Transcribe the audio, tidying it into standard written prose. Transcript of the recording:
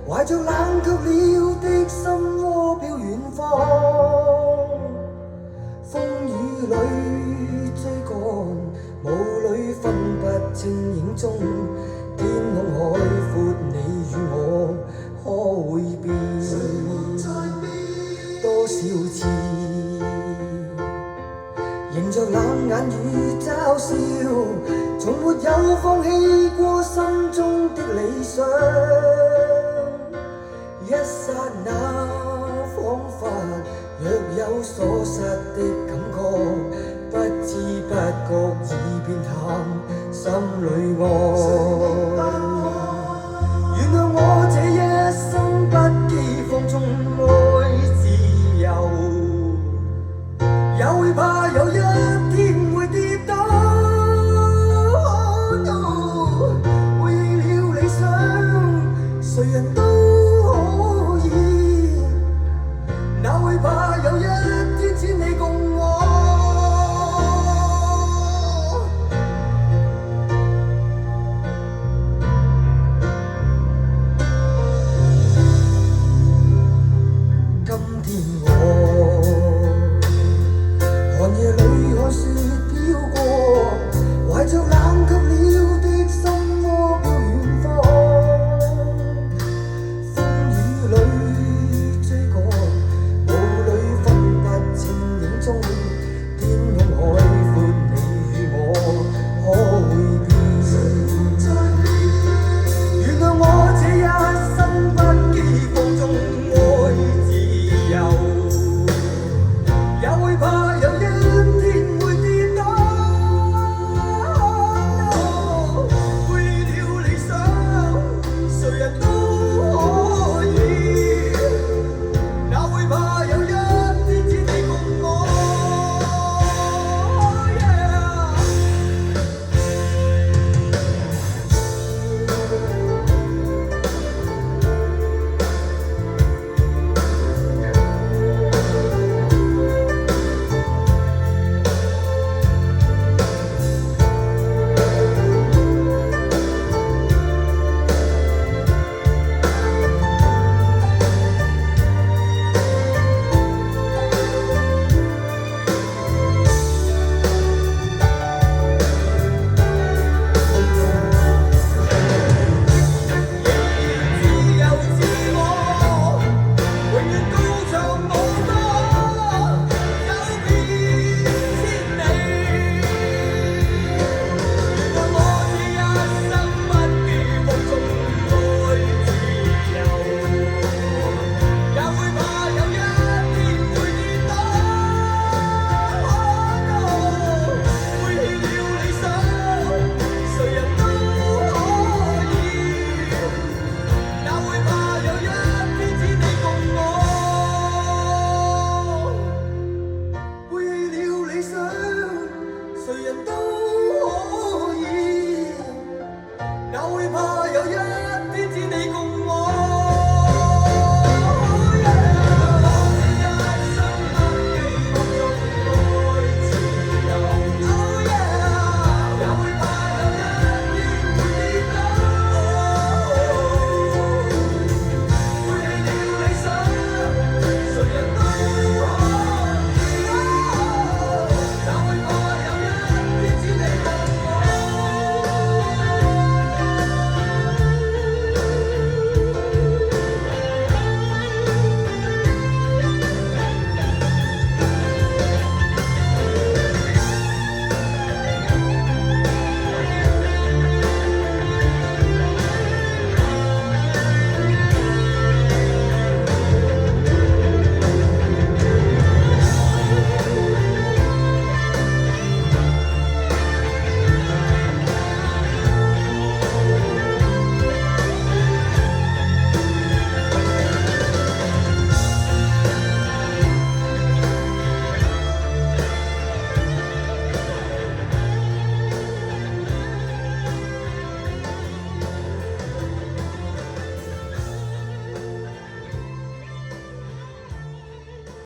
懷着冷卻了的心窩飄遠方，風雨裏追趕，霧裏分不清影蹤，天空海闊，你與我可會變？多少次迎着冷眼與嘲笑，從沒有放棄過心中的理想。一剎那彷彿若有所失的感覺，不知不覺已變淡，心裏愛。原諒我這一生不羈放縱愛自由，也會怕有一天會跌倒。Oh no， 為了理想，誰人都可以，哪會怕有